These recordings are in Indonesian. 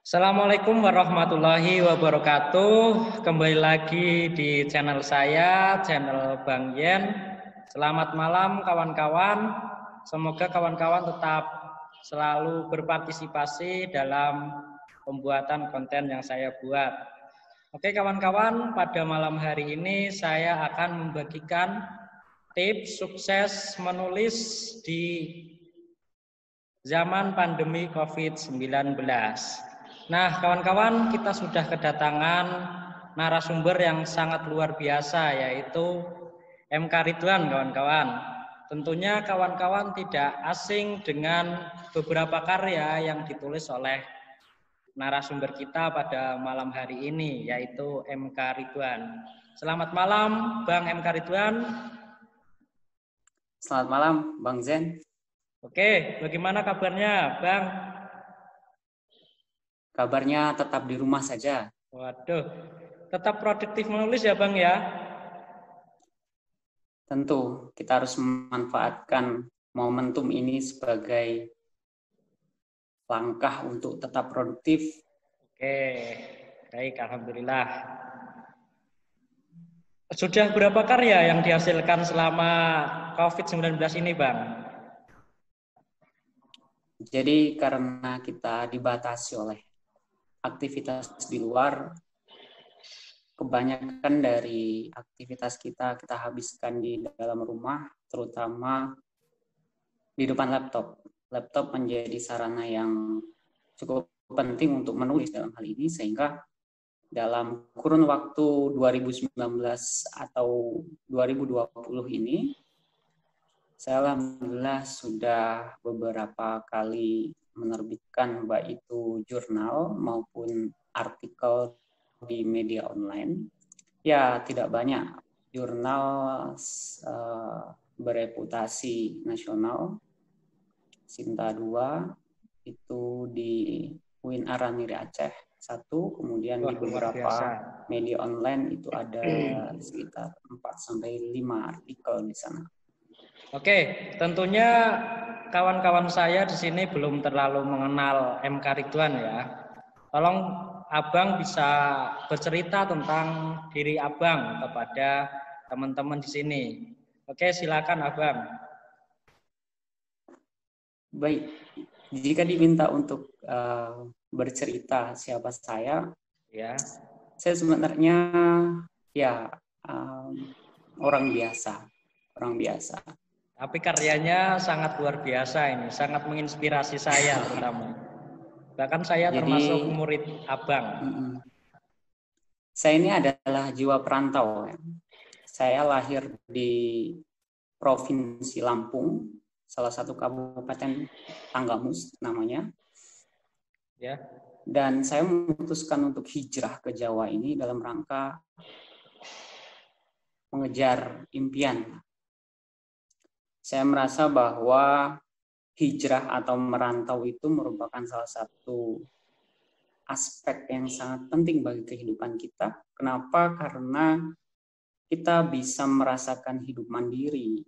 Assalamualaikum warahmatullahi wabarakatuh. Kembali lagi di channel saya, channel Bang Yen. Selamat malam kawan-kawan. Semoga kawan-kawan tetap selalu berpartisipasi dalam pembuatan konten yang saya buat. Oke kawan-kawan, pada malam hari ini saya akan membagikan tips sukses menulis di zaman pandemi COVID-19. Nah, kawan-kawan, kita sudah kedatangan narasumber yang sangat luar biasa, yaitu MK Ridwan, kawan-kawan. Tentunya kawan-kawan tidak asing dengan beberapa karya yang ditulis oleh narasumber kita pada malam hari ini, yaitu MK Ridwan. Selamat malam, Bang MK Ridwan. Selamat malam, Bang Zen. Oke, bagaimana kabarnya, Bang? Kabarnya tetap di rumah saja. Waduh, tetap produktif menulis ya Bang ya? Tentu, kita harus memanfaatkan momentum ini sebagai langkah untuk tetap produktif. Oke, baik, Alhamdulillah. Sudah berapa karya yang dihasilkan selama COVID-19 ini Bang? Jadi karena kita dibatasi oleh aktivitas di luar, kebanyakan dari aktivitas kita habiskan di dalam rumah, terutama di depan laptop. Laptop menjadi sarana yang cukup penting untuk menulis dalam hal ini, sehingga dalam kurun waktu 2019 atau 2020 ini, saya alhamdulillah sudah beberapa kali menerbitkan baik itu jurnal maupun artikel di media online. Ya, tidak banyak jurnal bereputasi nasional. Sinta 2 itu di UIN Araniri Aceh 1, kemudian di beberapa media online itu ada sekitar 4-5 artikel di sana. Oke, tentunya kawan-kawan saya di sini belum terlalu mengenal MK Ridwan ya. Tolong Abang bisa bercerita tentang diri Abang kepada teman-teman di sini. Oke, silakan Abang. Baik, jika diminta untuk bercerita siapa saya, ya, saya sebenarnya ya orang biasa. Tapi karyanya sangat luar biasa ini, sangat menginspirasi saya terutama. Bahkan saya termasuk murid Abang. Saya ini adalah jiwa perantau. Ya. Saya lahir di Provinsi Lampung, salah satu kabupaten Tanggamus namanya. Ya. Dan saya memutuskan untuk hijrah ke Jawa ini dalam rangka mengejar impian. Saya merasa bahwa hijrah atau merantau itu merupakan salah satu aspek yang sangat penting bagi kehidupan kita. Kenapa? Karena kita bisa merasakan hidup mandiri,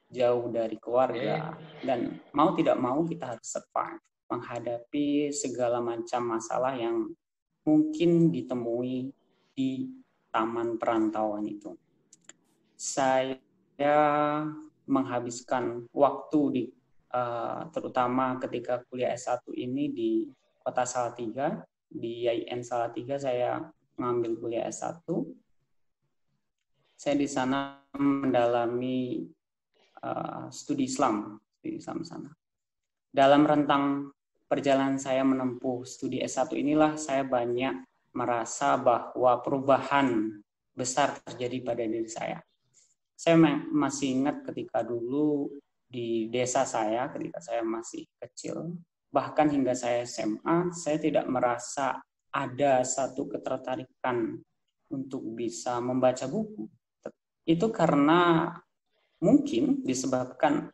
jauh dari keluarga, dan mau tidak mau kita harus survive, menghadapi segala macam masalah yang mungkin ditemui di taman perantauan itu. Saya menghabiskan waktu di terutama ketika kuliah S1 ini di Kota Salatiga, di IAIN Salatiga saya mengambil kuliah S1. Saya di sana mendalami studi Islam sana. Dalam rentang perjalanan saya menempuh studi S1 inilah saya banyak merasa bahwa perubahan besar terjadi pada diri saya. Saya masih ingat ketika dulu di desa saya, ketika saya masih kecil, bahkan hingga saya SMA, saya tidak merasa ada satu ketertarikan untuk bisa membaca buku. Itu karena mungkin disebabkan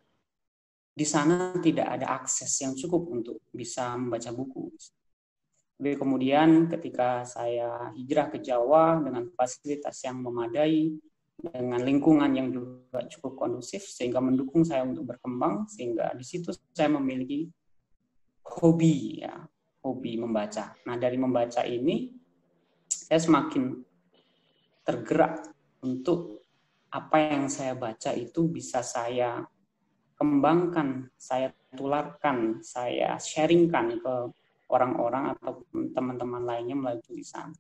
di sana tidak ada akses yang cukup untuk bisa membaca buku. Tapi kemudian ketika saya hijrah ke Jawa dengan fasilitas yang memadai, dengan lingkungan yang juga cukup kondusif sehingga mendukung saya untuk berkembang, sehingga di situ saya memiliki hobi hobi membaca. Nah, dari membaca ini saya semakin tergerak untuk apa yang saya baca itu bisa saya kembangkan, saya tularkan, saya sharingkan ke orang-orang atau teman-teman lainnya melalui tulisan.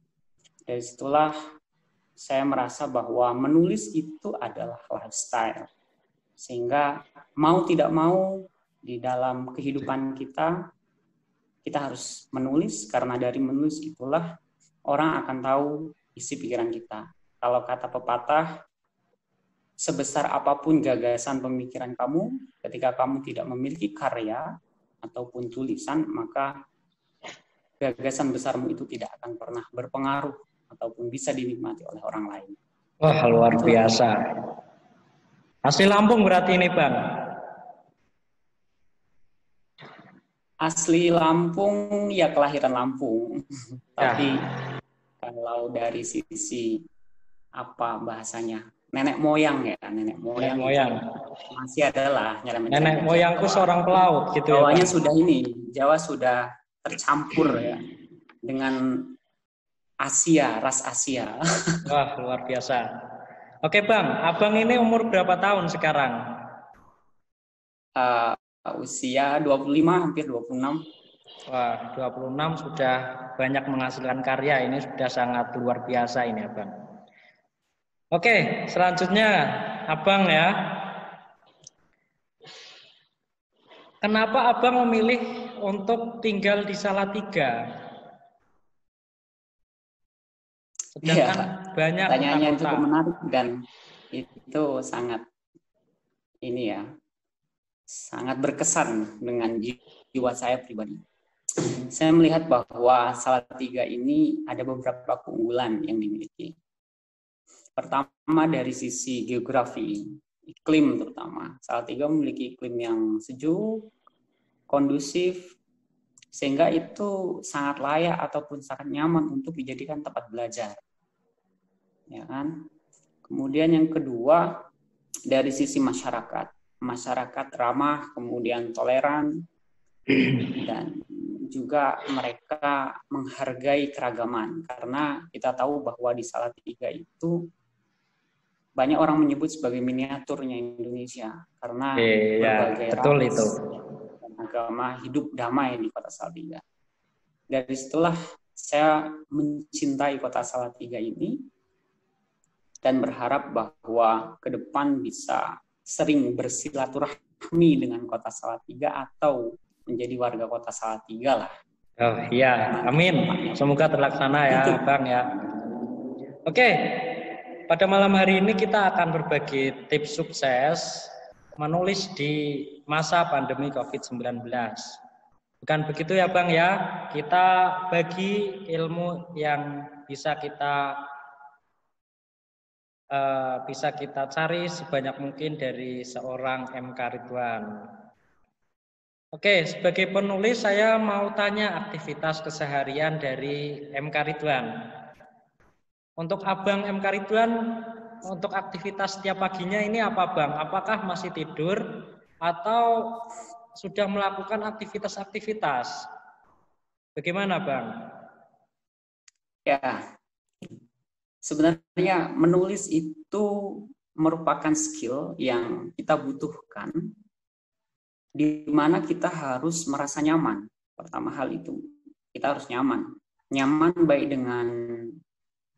Dari situlah saya merasa bahwa menulis itu adalah lifestyle. Sehingga mau tidak mau di dalam kehidupan kita harus menulis, karena dari menulis itulah orang akan tahu isi pikiran kita. Kalau kata pepatah, sebesar apapun gagasan pemikiran kamu, ketika kamu tidak memiliki karya ataupun tulisan, maka gagasan besarmu itu tidak akan pernah berpengaruh ataupun bisa dinikmati oleh orang lain. Wah, luar biasa. Asli Lampung berarti ini, Bang? Asli Lampung, ya kelahiran Lampung. Tapi kalau dari sisi apa bahasanya, nenek moyang nenek moyang masih adalah nenek moyangku seorang pelaut gitu. Jawanya sudah Jawa sudah tercampur ya dengan Asia, ras Asia. Wah, luar biasa. Oke, Bang, Abang ini umur berapa tahun sekarang? Usia 25, hampir 26. Wah, 26 sudah banyak menghasilkan karya. Ini sudah sangat luar biasa ini, Abang. Oke, selanjutnya Abang ya. Kenapa Abang memilih untuk tinggal di Salatiga? Sedangkan banyak pertanyaannya cukup menarik dan itu sangat sangat berkesan dengan jiwa saya pribadi. Saya melihat bahwa Salatiga ini ada beberapa keunggulan yang dimiliki. Pertama, dari sisi geografi, iklim terutama. Salatiga memiliki iklim yang sejuk, kondusif, sehingga itu sangat layak ataupun sangat nyaman untuk dijadikan tempat belajar. Ya kan? Kemudian yang kedua, dari sisi masyarakat. Masyarakat ramah, kemudian toleran, dan juga mereka menghargai keragaman. Karena kita tahu bahwa di Salatiga itu banyak orang menyebut sebagai miniaturnya Indonesia. Karena berbagai ras dan agama hidup damai di kota Salatiga. Dari situlah saya mencintai kota Salatiga ini dan berharap bahwa ke depan bisa sering bersilaturahmi dengan kota Salatiga atau menjadi warga kota Salatiga lah. Oh iya, amin. Semoga terlaksana ya, Bang ya. Oke, pada malam hari ini kita akan berbagi tips sukses menulis di masa pandemi COVID-19. Bukan begitu ya, Bang ya? Kita bagi ilmu yang bisa kita cari sebanyak mungkin dari seorang MK Ridwan. Oke, sebagai penulis saya mau tanya aktivitas keseharian dari MK Ridwan. Untuk Abang MK Ridwan, untuk aktivitas setiap paginya ini apa, Bang? Apakah masih tidur atau sudah melakukan aktivitas-aktivitas? Bagaimana, Bang? Ya, sebenarnya menulis itu merupakan skill yang kita butuhkan, di mana kita harus merasa nyaman. Pertama hal itu, kita harus nyaman. Nyaman baik dengan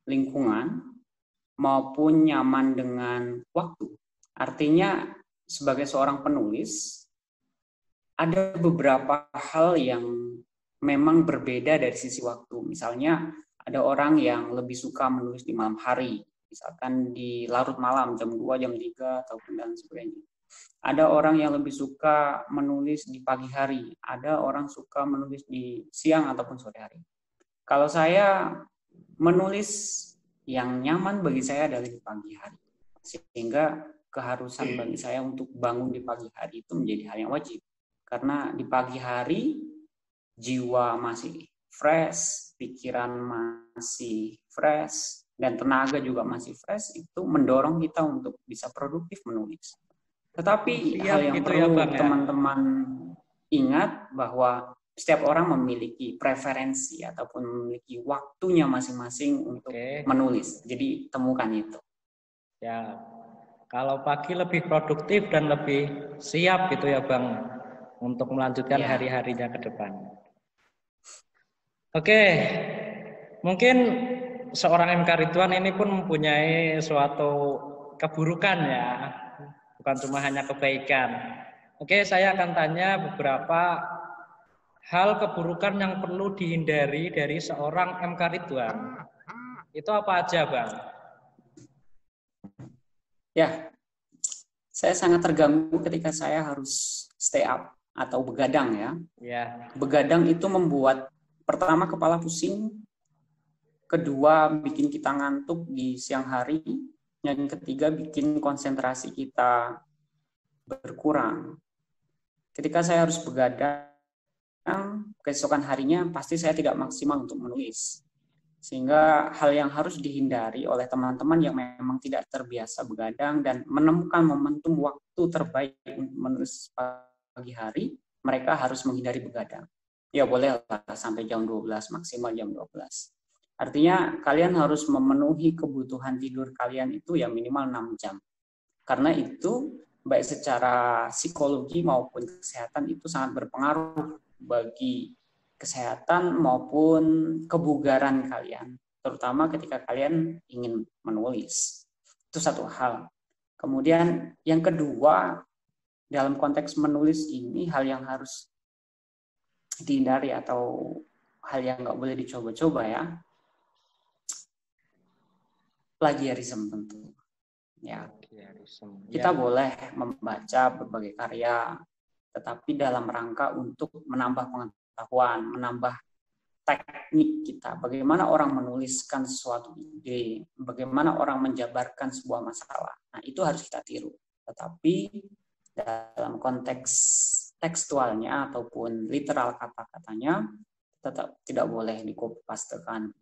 lingkungan maupun nyaman dengan waktu. Artinya sebagai seorang penulis, ada beberapa hal yang memang berbeda dari sisi waktu. Misalnya ada orang yang lebih suka menulis di malam hari, misalkan di larut malam, jam 2, jam 3, ataupun dan sebagainya. Ada orang yang lebih suka menulis di pagi hari, ada orang suka menulis di siang ataupun sore hari. Kalau saya menulis yang nyaman bagi saya adalah di pagi hari. Sehingga keharusan bagi saya untuk bangun di pagi hari itu menjadi hal yang wajib. Karena di pagi hari jiwa masih fresh, pikiran masih fresh, dan tenaga juga masih fresh, itu mendorong kita untuk bisa produktif menulis. Tetapi hal yang perlu teman-teman ingat bahwa setiap orang memiliki preferensi ataupun memiliki waktunya masing-masing untuk menulis. Jadi temukan itu. Ya, kalau pagi lebih produktif dan lebih siap gitu ya Bang untuk melanjutkan hari-harinya ke depan. Oke, mungkin seorang MK Ridwan ini pun mempunyai suatu keburukan ya, bukan cuma hanya kebaikan. Oke, saya akan tanya beberapa hal keburukan yang perlu dihindari dari seorang MK Ridwan. Itu apa aja, Bang? Ya, saya sangat terganggu ketika saya harus stay up atau begadang ya. Begadang itu membuat pertama kepala pusing, kedua bikin kita ngantuk di siang hari, yang ketiga bikin konsentrasi kita berkurang. Ketika saya harus begadang, keesokan harinya pasti saya tidak maksimal untuk menulis. Sehingga hal yang harus dihindari oleh teman-teman yang memang tidak terbiasa begadang dan menemukan momentum waktu terbaik untuk menulis pagi hari, mereka harus menghindari begadang. Ya bolehlah sampai jam 12, maksimal jam 12. Artinya kalian harus memenuhi kebutuhan tidur kalian itu ya minimal 6 jam. Karena itu baik secara psikologi maupun kesehatan itu sangat berpengaruh bagi kesehatan maupun kebugaran kalian, terutama ketika kalian ingin menulis. Itu satu hal. Kemudian yang kedua, dalam konteks menulis ini hal yang harus dihindari atau hal yang nggak boleh dicoba-coba ya, plagiarisme tentu. Ya, kita boleh membaca berbagai karya, tetapi dalam rangka untuk menambah pengetahuan, menambah teknik kita. Bagaimana orang menuliskan suatu ide, bagaimana orang menjabarkan sebuah masalah. Nah, itu harus kita tiru. Tetapi dalam konteks tekstualnya ataupun literal kata-katanya tetap tidak boleh di-copy-pastekan.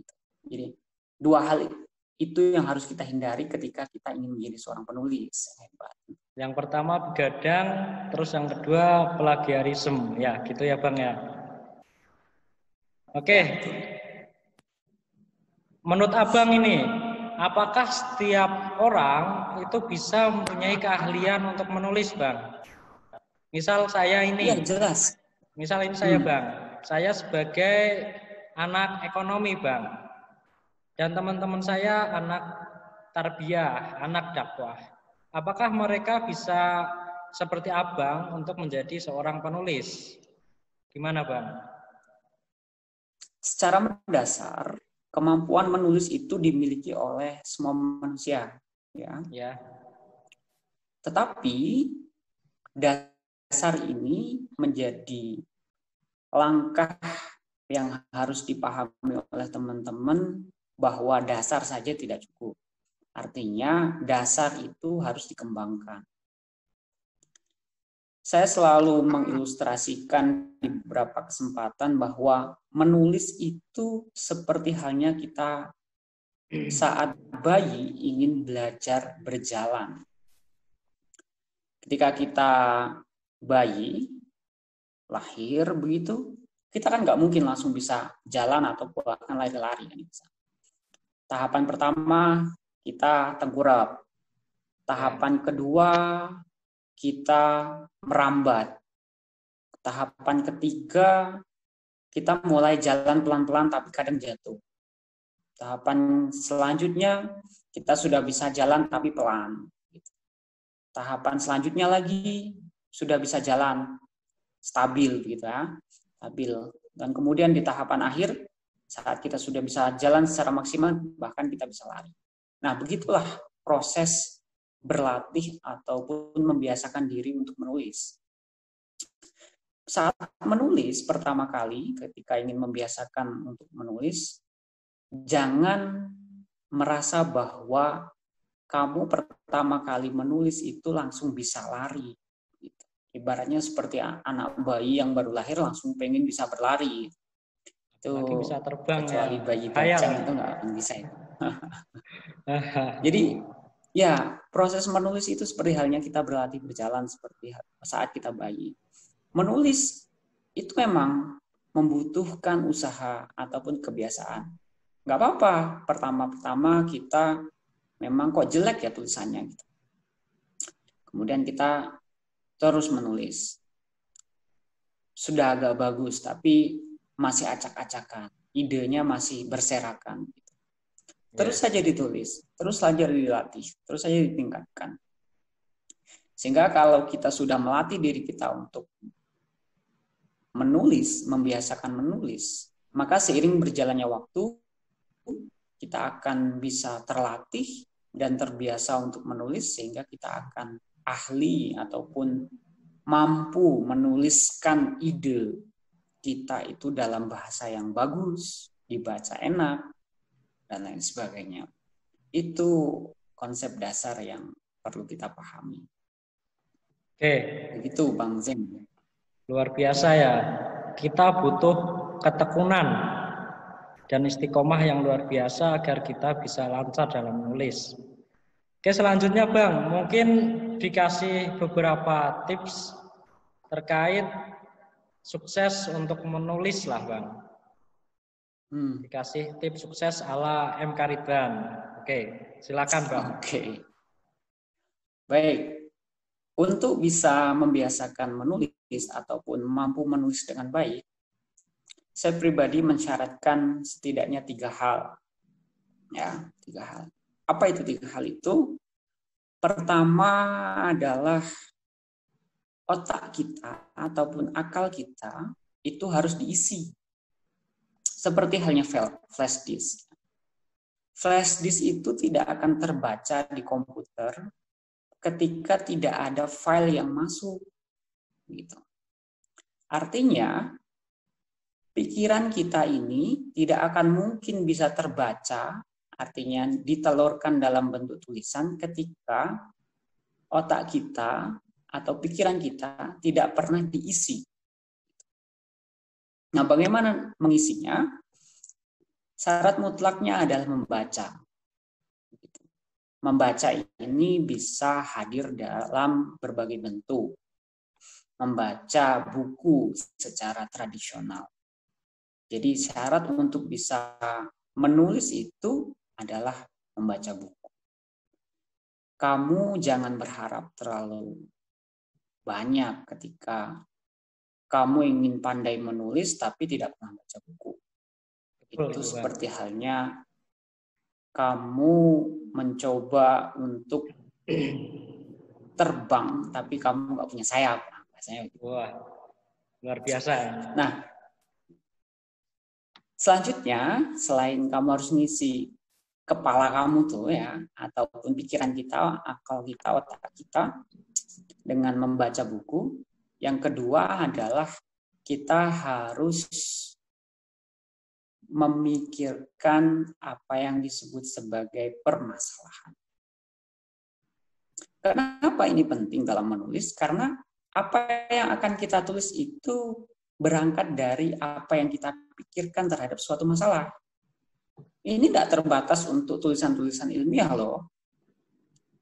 Jadi dua hal itu yang harus kita hindari ketika kita ingin menjadi seorang penulis yang hebat. Yang pertama begadang, terus yang kedua plagiarisme. Ya, gitu ya Bang ya. Oke. Menurut Abang ini, apakah setiap orang itu bisa mempunyai keahlian untuk menulis, Bang? Misal saya ini. Iya, jelas. Misal ini saya, Bang. Saya sebagai anak ekonomi, Bang. Dan teman-teman saya anak tarbiyah, anak dakwah. Apakah mereka bisa seperti Abang untuk menjadi seorang penulis? Gimana, Bang? Secara mendasar, kemampuan menulis itu dimiliki oleh semua manusia, ya. Tetapi dasar ini menjadi langkah yang harus dipahami oleh teman-teman bahwa dasar saja tidak cukup. Artinya dasar itu harus dikembangkan. Saya selalu mengilustrasikan di beberapa kesempatan bahwa menulis itu seperti halnya kita saat bayi ingin belajar berjalan. Ketika kita bayi, lahir begitu, kita kan nggak mungkin langsung bisa jalan atau bahkan lari-lari. Tahapan pertama, kita tengkurap. Tahapan kedua, kita merambat. Tahapan ketiga, kita mulai jalan pelan-pelan tapi kadang jatuh. Tahapan selanjutnya, kita sudah bisa jalan tapi pelan. Tahapan selanjutnya lagi, sudah bisa jalan stabil, gitu ya. Stabil. Dan kemudian di tahapan akhir, saat kita sudah bisa jalan secara maksimal, bahkan kita bisa lari. Nah, begitulah proses berlatih ataupun membiasakan diri untuk menulis. Saat menulis pertama kali, ketika ingin membiasakan untuk menulis, jangan merasa bahwa kamu pertama kali menulis itu langsung bisa lari. Ibaratnya seperti anak bayi yang baru lahir langsung pengen bisa berlari. Itu bisa terbang, kecuali bayi bajang itu nggak akan bisa itu. Jadi ya proses menulis itu seperti halnya kita berlatih berjalan seperti saat kita bayi. Menulis itu memang membutuhkan usaha ataupun kebiasaan. Nggak apa-apa, pertama-tama kita memang kok jelek ya tulisannya. Gitu. Kemudian kita terus menulis. Sudah agak bagus, tapi masih acak-acakan. Idenya masih berserakan. Gitu. Terus saja ditulis, terus saja dilatih, terus saja ditingkatkan. Sehingga kalau kita sudah melatih diri kita untuk menulis, membiasakan menulis, maka seiring berjalannya waktu, kita akan bisa terlatih dan terbiasa untuk menulis, sehingga kita akan ahli ataupun mampu menuliskan ide kita itu dalam bahasa yang bagus, dibaca enak, dan lain sebagainya. Itu konsep dasar yang perlu kita pahami. Oke. Begitu Bang Zen. Luar biasa ya. Kita butuh ketekunan dan istiqomah yang luar biasa agar kita bisa lancar dalam menulis. Oke, selanjutnya Bang, mungkin dikasih beberapa tips terkait sukses untuk menulis lah Bang. Dikasih tips sukses ala M. Kariban. Oke, silakan Bang. Oke. Baik. Untuk bisa membiasakan menulis ataupun mampu menulis dengan baik, saya pribadi mensyaratkan setidaknya 3 hal. Ya, 3 hal. Apa itu 3 hal itu? Pertama adalah otak kita ataupun akal kita itu harus diisi. Seperti halnya flash disk. Flash disk itu tidak akan terbaca di komputer ketika tidak ada file yang masuk. Gitu. Artinya, pikiran kita ini tidak akan mungkin bisa terbaca, artinya ditelurkan dalam bentuk tulisan ketika otak kita atau pikiran kita tidak pernah diisi. Nah, bagaimana mengisinya? Syarat mutlaknya adalah membaca. Membaca ini bisa hadir dalam berbagai bentuk. Membaca buku secara tradisional. Jadi syarat untuk bisa menulis itu adalah membaca buku. Kamu jangan berharap terlalu banyak ketika kamu ingin pandai menulis tapi tidak pernah baca buku. Itu seperti halnya kamu mencoba untuk terbang tapi kamu nggak punya sayap. Wah, luar biasa. Nah, selanjutnya selain kamu harus ngisi kepala kamu tuh ya, ataupun pikiran kita, akal kita, otak kita dengan membaca buku, yang kedua adalah kita harus memikirkan apa yang disebut sebagai permasalahan. Kenapa ini penting dalam menulis? Karena apa yang akan kita tulis itu berangkat dari apa yang kita pikirkan terhadap suatu masalah. Ini tidak terbatas untuk tulisan-tulisan ilmiah loh.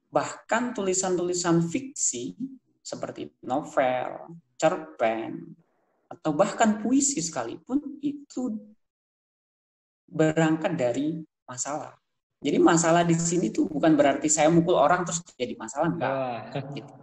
Bahkan tulisan-tulisan fiksi seperti novel, cerpen, atau bahkan puisi sekalipun itu berangkat dari masalah. Jadi masalah di sini tuh bukan berarti saya mukul orang terus jadi masalah, enggak. Gitu.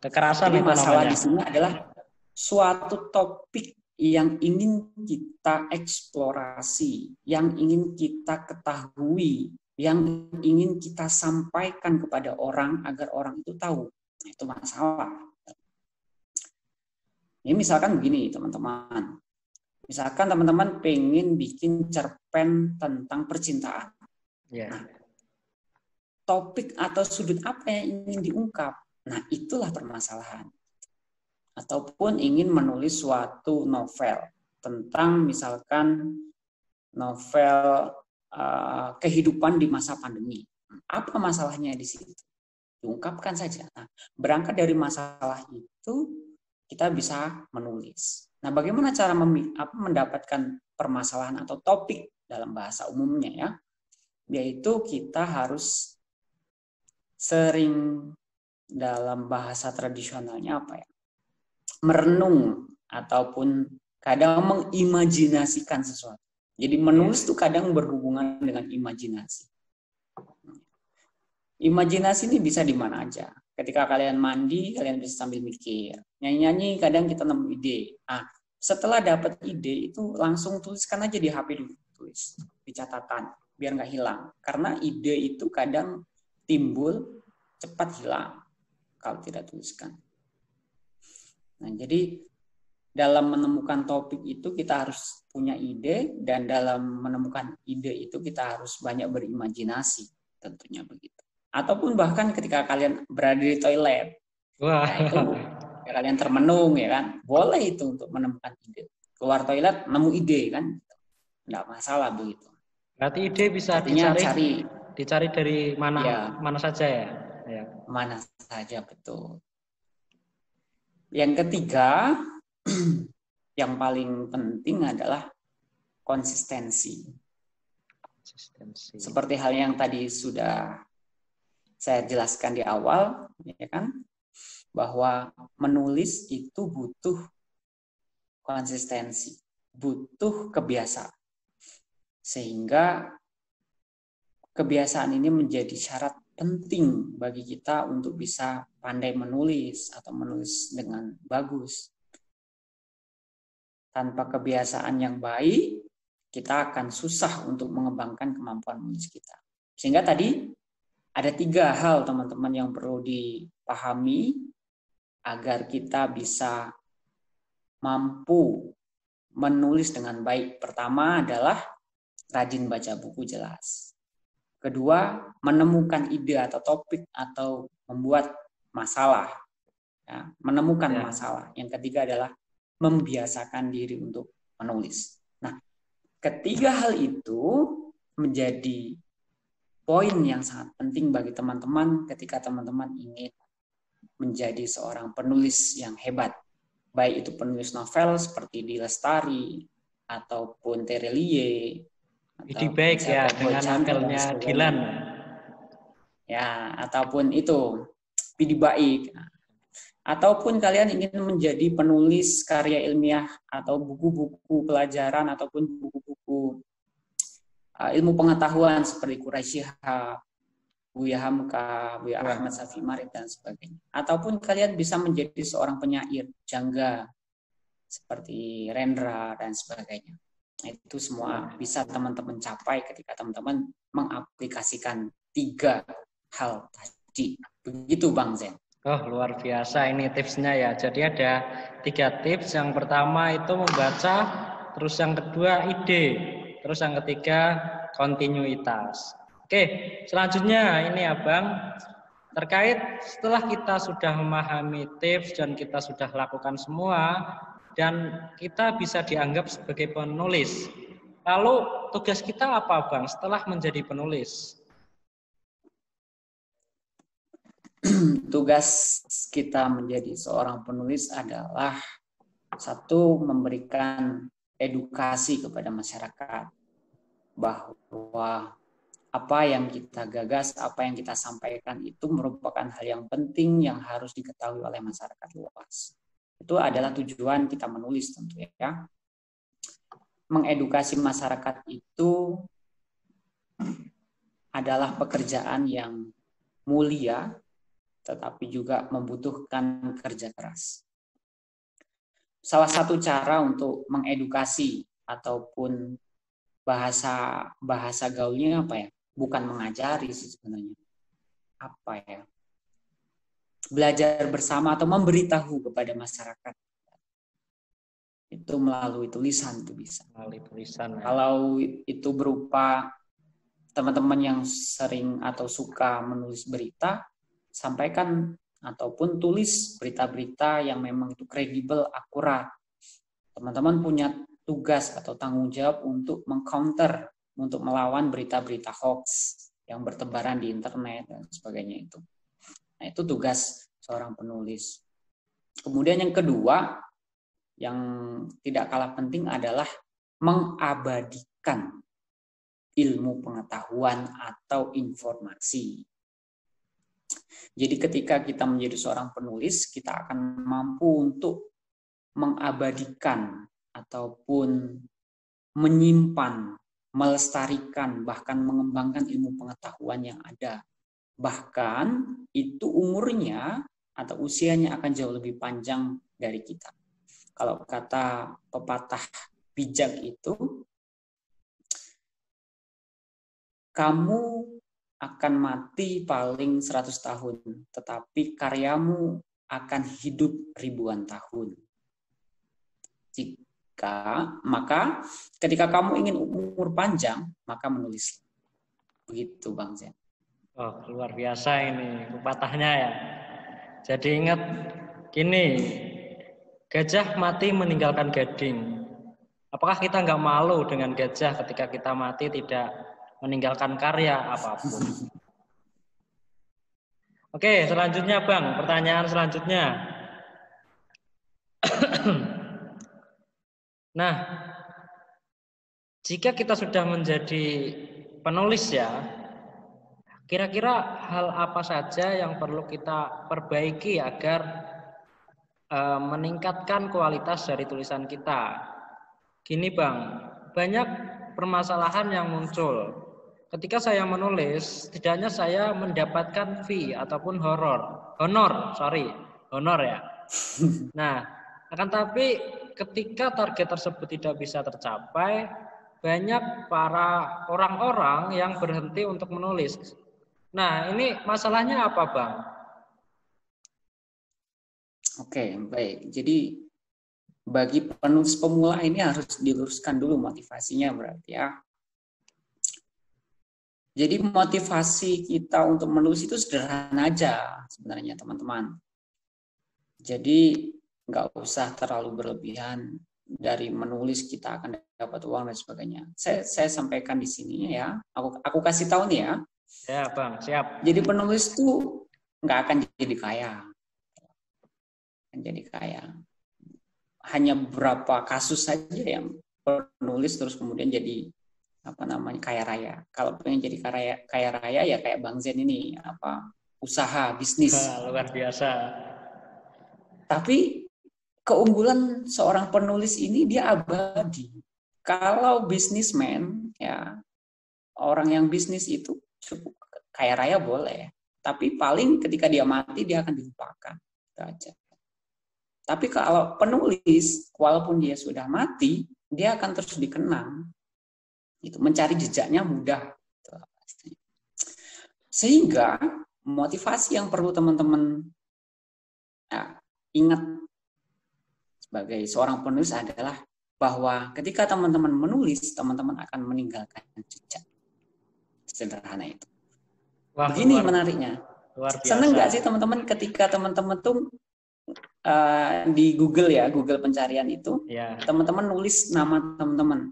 Kekerasan. Jadi masalah di sini adalah suatu topik yang ingin kita eksplorasi, yang ingin kita ketahui, yang ingin kita sampaikan kepada orang agar orang itu tahu. Nah, itu masalah. Ini misalkan begini teman-teman. Misalkan teman-teman pengen bikin cerpen tentang percintaan. Nah, topik atau sudut apa yang ingin diungkap? Nah, itulah permasalahan. Ataupun ingin menulis suatu novel tentang misalkan novel kehidupan di masa pandemi. Apa masalahnya di situ? Diungkapkan saja. Nah, berangkat dari masalah itu kita bisa menulis. Nah, bagaimana cara mendapatkan permasalahan atau topik dalam bahasa umumnya ya? Yaitu kita harus sering dalam bahasa tradisionalnya apa ya? Merenung ataupun kadang mengimajinasikan sesuatu. Jadi menulis itu kadang berhubungan dengan imajinasi. Imajinasi ini bisa di mana aja. Ketika kalian mandi, kalian bisa sambil mikir. Nyanyi-nyanyi, kadang kita nemu ide. Setelah dapat ide, itu langsung tuliskan aja di HP dulu. Tulis di catatan, biar nggak hilang. Karena ide itu kadang timbul, cepat hilang kalau tidak tuliskan. Nah, jadi dalam menemukan topik itu kita harus punya ide, dan dalam menemukan ide itu kita harus banyak berimajinasi, tentunya begitu. Ataupun bahkan ketika kalian berada di toilet, Wah. ya itu ya kalian termenung, ya kan, boleh itu untuk menemukan ide. Keluar toilet nemu ide kan, nggak masalah begitu. Berarti ide bisa Artinya dicari dari mana ya, mana saja ya. Ya. Mana saja, betul. Yang ketiga, yang paling penting adalah konsistensi. Seperti hal yang tadi sudah saya jelaskan di awal, ya kan, bahwa menulis itu butuh konsistensi, butuh kebiasaan. Sehingga kebiasaan ini menjadi syarat penting bagi kita untuk bisa pandai menulis atau menulis dengan bagus. Tanpa kebiasaan yang baik, kita akan susah untuk mengembangkan kemampuan menulis kita. Sehingga tadi ada 3 hal, teman-teman, yang perlu dipahami agar kita bisa mampu menulis dengan baik. Pertama adalah rajin baca buku, jelas. Kedua, menemukan ide atau topik atau membuat masalah. Ya, menemukan masalah. Yang ketiga adalah membiasakan diri untuk menulis. Nah, ketiga hal itu menjadi poin yang sangat penting bagi teman-teman ketika teman-teman ingin menjadi seorang penulis yang hebat. Baik itu penulis novel seperti D. Lestari, ataupun Terelie, Ini baik ya dengan novelnya Dilan. Ya, ataupun itu Pidi Baik. Ataupun kalian ingin menjadi penulis karya ilmiah atau buku-buku pelajaran ataupun buku-buku ilmu pengetahuan seperti Quraisy Shihab, Buya Hamka, Buya Ahmad Safi Marid, dan sebagainya. Ataupun kalian bisa menjadi seorang penyair jangga seperti Rendra dan sebagainya. Itu semua bisa teman-teman capai ketika teman-teman mengaplikasikan 3 hal tadi. Begitu Bang Zen. Oh, luar biasa ini tipsnya ya. Jadi ada 3 tips. Yang pertama itu membaca, terus yang kedua ide, terus yang ketiga kontinuitas. Oke, selanjutnya ini Abang, terkait setelah kita sudah memahami tips dan kita sudah lakukan semua, dan kita bisa dianggap sebagai penulis. Lalu tugas kita apa, Bang, setelah menjadi penulis? Tugas kita menjadi seorang penulis adalah 1, memberikan edukasi kepada masyarakat bahwa apa yang kita gagas, apa yang kita sampaikan itu merupakan hal yang penting yang harus diketahui oleh masyarakat luas. Itu adalah tujuan kita menulis tentu ya. Mengedukasi masyarakat itu adalah pekerjaan yang mulia, tetapi juga membutuhkan kerja keras. Salah satu cara untuk mengedukasi ataupun bahasa gaulnya apa ya? Bukan mengajari sih sebenarnya. Apa ya? Belajar bersama atau memberitahu kepada masyarakat. Itu melalui tulisan itu bisa. Melalui tulisan. Ya. Kalau itu berupa teman-teman yang sering atau suka menulis berita, sampaikan ataupun tulis berita-berita yang memang itu kredibel, akurat. Teman-teman punya tugas atau tanggung jawab untuk mengcounter, untuk melawan berita-berita hoax yang bertebaran di internet dan sebagainya itu. Nah, itu tugas seorang penulis. Kemudian yang kedua, yang tidak kalah penting adalah mengabadikan ilmu pengetahuan atau informasi. Jadi ketika kita menjadi seorang penulis, kita akan mampu untuk mengabadikan ataupun menyimpan, melestarikan, bahkan mengembangkan ilmu pengetahuan yang ada. Bahkan itu umurnya atau usianya akan jauh lebih panjang dari kita. Kalau kata pepatah bijak itu, kamu akan mati paling 100 tahun, tetapi karyamu akan hidup ribuan tahun. Maka ketika kamu ingin umur panjang, maka menulis. Begitu Bang Zen. Oh, luar biasa ini pepatahnya ya. Jadi ingat gini, gajah mati meninggalkan gading. Apakah kita nggak malu dengan gajah ketika kita mati tidak meninggalkan karya apapun? Oke, selanjutnya Bang, pertanyaan selanjutnya. Nah, jika kita sudah menjadi penulis ya, kira-kira hal apa saja yang perlu kita perbaiki agar meningkatkan kualitas dari tulisan kita? Gini Bang, banyak permasalahan yang muncul. Ketika saya menulis, setidaknya saya mendapatkan fee ataupun honor ya. Nah, akan tapi ketika target tersebut tidak bisa tercapai, banyak para orang-orang yang berhenti untuk menulis. Nah, ini masalahnya apa, Bang? Oke, baik. Jadi bagi penulis pemula ini harus diluruskan dulu motivasinya berarti ya. Jadi motivasi kita untuk menulis itu sederhana aja sebenarnya teman-teman. Jadi nggak usah terlalu berlebihan, dari menulis kita akan dapat uang dan sebagainya. Saya sampaikan di sini ya. Aku kasih tahu nih ya. Ya Bang, siap. Jadi penulis tuh nggak akan jadi kaya. Jadi kaya. Hanya beberapa kasus saja yang penulis terus kemudian jadi kaya raya. Kalau pengen jadi kaya raya ya kayak Bang Zen ini, usaha bisnis. Luar biasa. Tapi keunggulan seorang penulis ini dia abadi. Kalau bisnismen ya, orang yang bisnis itu cukup kaya raya boleh, tapi paling ketika dia mati dia akan dilupakan. Itu aja. Tapi kalau penulis, walaupun dia sudah mati, dia akan terus dikenang. Itu mencari jejaknya mudah. Sehingga motivasi yang perlu teman-teman ingat sebagai seorang penulis adalah bahwa ketika teman-teman menulis, teman-teman akan meninggalkan jejak. Sederhana itu. Wah, begini menariknya. Senang nggak sih teman-teman ketika teman-teman tuh di Google ya, Google pencarian itu, teman-teman nulis nama teman-teman,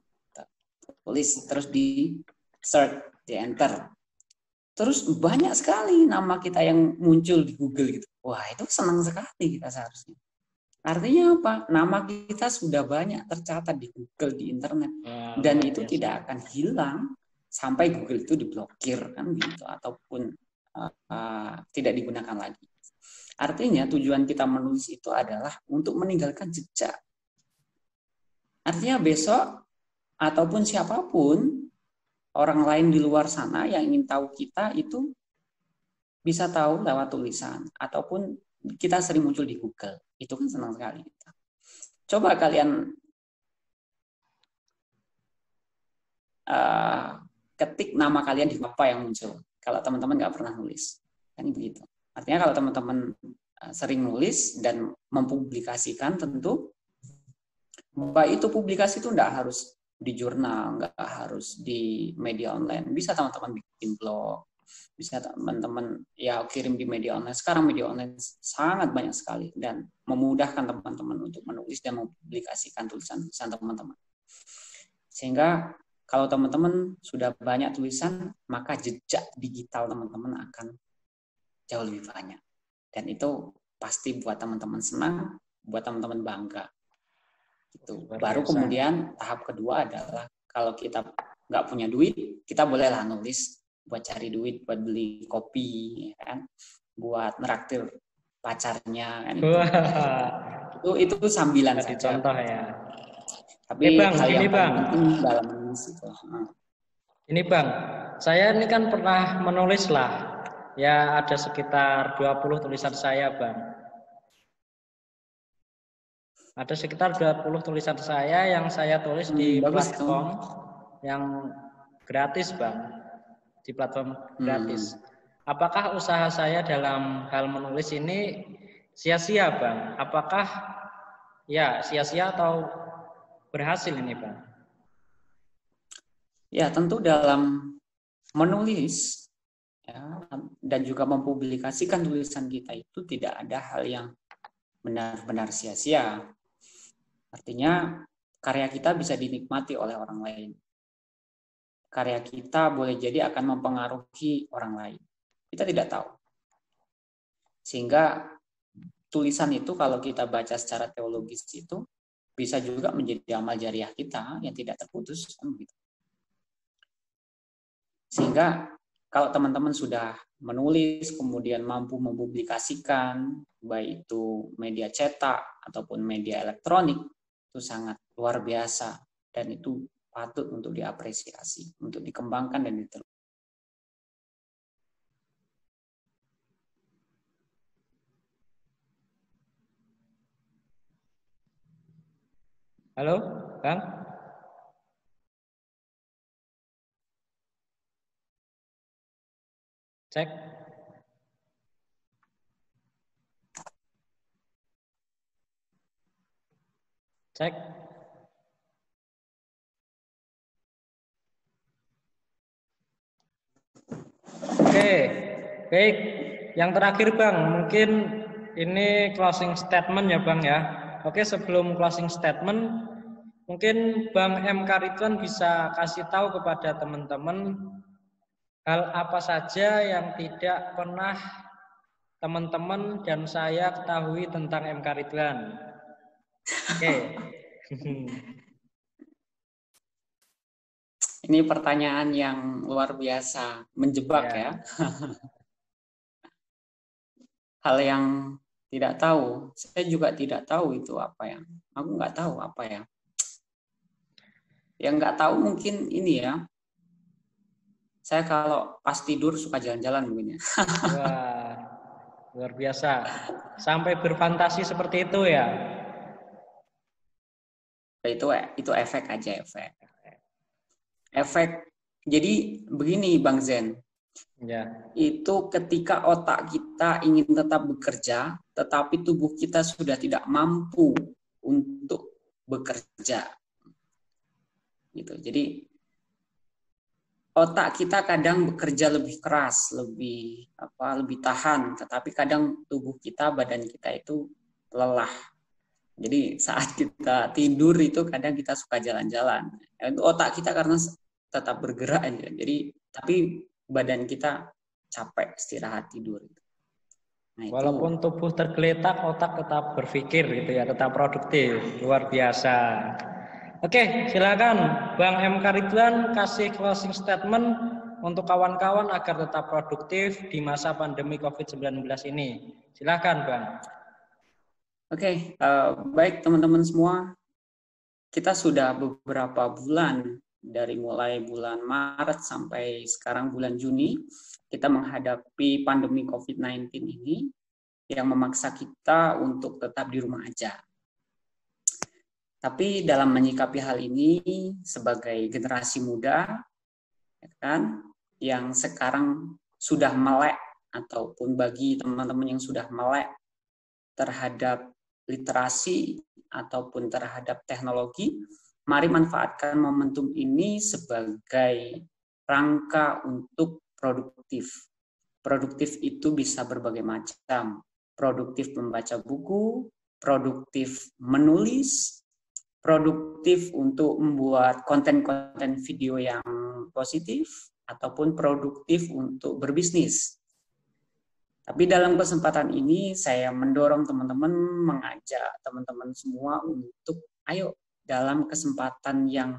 tulis terus di search, di enter, terus banyak sekali nama kita yang muncul di Google gitu. Wah, itu senang sekali kita seharusnya. Artinya apa? Nama kita sudah banyak tercatat di Google, di internet, dan itu tidak akan hilang sampai Google itu diblokir kan gitu, ataupun tidak digunakan lagi. Artinya tujuan kita menulis itu adalah untuk meninggalkan jejak. Artinya besok ataupun siapapun orang lain di luar sana yang ingin tahu kita itu bisa tahu lewat tulisan ataupun kita sering muncul di Google. Itu kan senang sekali. Coba kalian ketik nama kalian di apa yang muncul. Kalau teman-teman nggak pernah nulis, kan begitu. Artinya kalau teman-teman sering nulis dan mempublikasikan, tentu baik itu publikasi itu nggak harus di jurnal, nggak harus di media online. Bisa teman-teman bikin blog, bisa teman-teman ya kirim di media online. Sekarang media online sangat banyak sekali dan memudahkan teman-teman untuk menulis dan mempublikasikan tulisan-tulisan teman-teman. Sehingga kalau teman-teman sudah banyak tulisan, maka jejak digital teman-teman akan jauh lebih banyak. Dan itu pasti buat teman-teman senang, buat teman-teman bangga. Gitu. Baru kemudian tahap kedua adalah kalau kita nggak punya duit, kita bolehlah nulis buat cari duit, buat beli kopi, kan? Buat neraktir pacarnya, kan? Itu sambilan saja. Contoh ya. Tapi Bang, hal ini yang paling Bang. penting dalam menulis itu. Ini Bang, saya ini kan pernah menulis lah. Ya ada sekitar 20 tulisan saya Bang. Ada sekitar 20 tulisan saya yang saya tulis di Bagus platform tuh. yang gratis Bang. Di platform gratis. Hmm. Apakah usaha saya dalam hal menulis ini sia-sia Bang? Apakah ya sia-sia atau berhasil ini Bang? Ya, tentu dalam menulis ya, dan juga mempublikasikan tulisan kita itu tidak ada hal yang benar-benar sia-sia. Artinya karya kita bisa dinikmati oleh orang lain. Karya kita boleh jadi akan mempengaruhi orang lain. Kita tidak tahu. Sehingga tulisan itu kalau kita baca secara teologis itu bisa juga menjadi amal jariah kita yang tidak terputus. Sehingga kalau teman-teman sudah menulis, kemudian mampu mempublikasikan, baik itu media cetak ataupun media elektronik, itu sangat luar biasa. Dan itu patut untuk diapresiasi, untuk dikembangkan dan diteruskan. Halo, Bang? Cek. Cek. Oke, baik. Yang terakhir Bang, mungkin ini closing statement ya Bang ya. Oke, sebelum closing statement, mungkin Bang M. Karidwan bisa kasih tahu kepada teman-teman hal apa saja yang tidak pernah teman-teman dan saya ketahui tentang M. Karidwan. Oke. Ini pertanyaan yang luar biasa, menjebak ya. Hal yang tidak tahu, saya juga tidak tahu itu apa ya. Aku nggak tahu apa ya. Yang nggak tahu mungkin ini ya. Saya kalau pas tidur suka jalan-jalan mungkin ya. Wah, luar biasa. Sampai berfantasi seperti itu ya. Itu efek aja, efek. Jadi begini Bang Zen. Ya. Itu ketika otak kita ingin tetap bekerja, tetapi tubuh kita sudah tidak mampu untuk bekerja. Gitu. Jadi otak kita kadang bekerja lebih keras, lebih tahan, tetapi kadang tubuh kita, badan kita itu lelah. Jadi saat kita tidur itu kadang kita suka jalan-jalan. Itu otak kita karena tetap bergerak aja. Jadi tapi badan kita capek istirahat tidur. Nah, Walaupun tubuh tergeletak, otak tetap berpikir gitu ya, tetap produktif. Luar biasa. Oke, silakan Bang M. Karidwan kasih closing statement untuk kawan-kawan agar tetap produktif di masa pandemi COVID-19 ini. Silakan Bang. Oke, baik teman-teman semua. Kita sudah beberapa bulan, dari mulai bulan Maret sampai sekarang bulan Juni, kita menghadapi pandemi COVID-19 ini yang memaksa kita untuk tetap di rumah aja. Tapi dalam menyikapi hal ini sebagai generasi muda, ya kan, yang sekarang sudah melek ataupun bagi teman-teman yang sudah melek terhadap literasi ataupun terhadap teknologi, mari manfaatkan momentum ini sebagai rangka untuk produktif. Produktif itu bisa berbagai macam. Produktif membaca buku, produktif menulis, produktif untuk membuat konten-konten video yang positif, ataupun produktif untuk berbisnis. Tapi dalam kesempatan ini saya mendorong teman-teman, mengajak teman-teman semua untuk ayo dalam kesempatan yang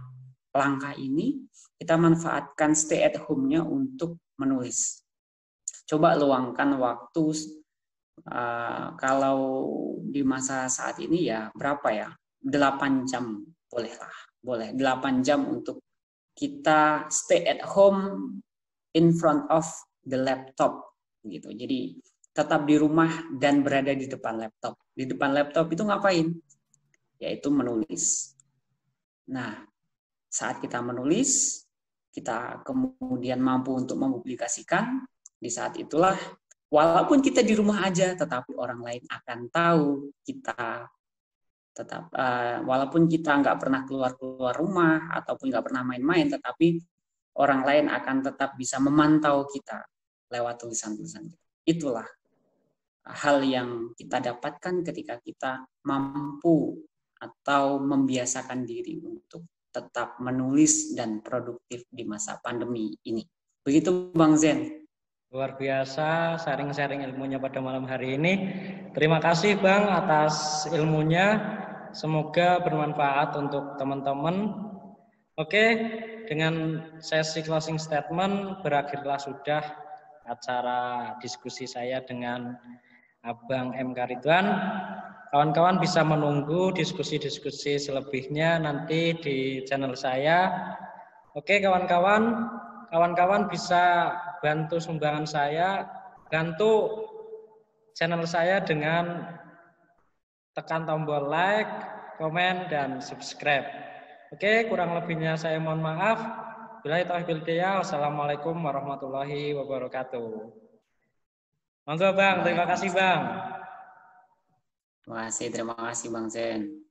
langka ini kita manfaatkan stay at home-nya untuk menulis. Coba luangkan waktu kalau di masa saat ini ya berapa ya? 8 jam bolehlah, boleh 8 jam untuk kita stay at home in front of the laptop gitu. Jadi tetap di rumah dan berada di depan laptop. Di depan laptop itu ngapain? Yaitu menulis. Nah, saat kita menulis, kita kemudian mampu untuk mempublikasikan, di saat itulah walaupun kita di rumah aja, tetapi orang lain akan tahu kita tetap, walaupun kita nggak pernah keluar rumah ataupun nggak pernah main-main, tetapi orang lain akan tetap bisa memantau kita lewat tulisan-tulisan kita. Itulah hal yang kita dapatkan ketika kita mampu atau membiasakan diri untuk tetap menulis dan produktif di masa pandemi ini. Begitu Bang Zen. Luar biasa sharing-sharing ilmunya pada malam hari ini. Terima kasih Bang atas ilmunya. Semoga bermanfaat untuk teman-teman. Oke, dengan sesi closing statement berakhirlah sudah acara diskusi saya dengan Abang M. Ridwan. Kawan-kawan bisa menunggu diskusi-diskusi selebihnya nanti di channel saya. Oke kawan-kawan, kawan-kawan bisa bantu sumbangan saya, bantu channel saya dengan tekan tombol like, komen, dan subscribe. Oke, kurang lebihnya saya mohon maaf. Billahi taufiq wal hidayah. Wassalamualaikum warahmatullahi wabarakatuh. Monggo Bang, terima kasih Bang. Terima kasih Bang Zen.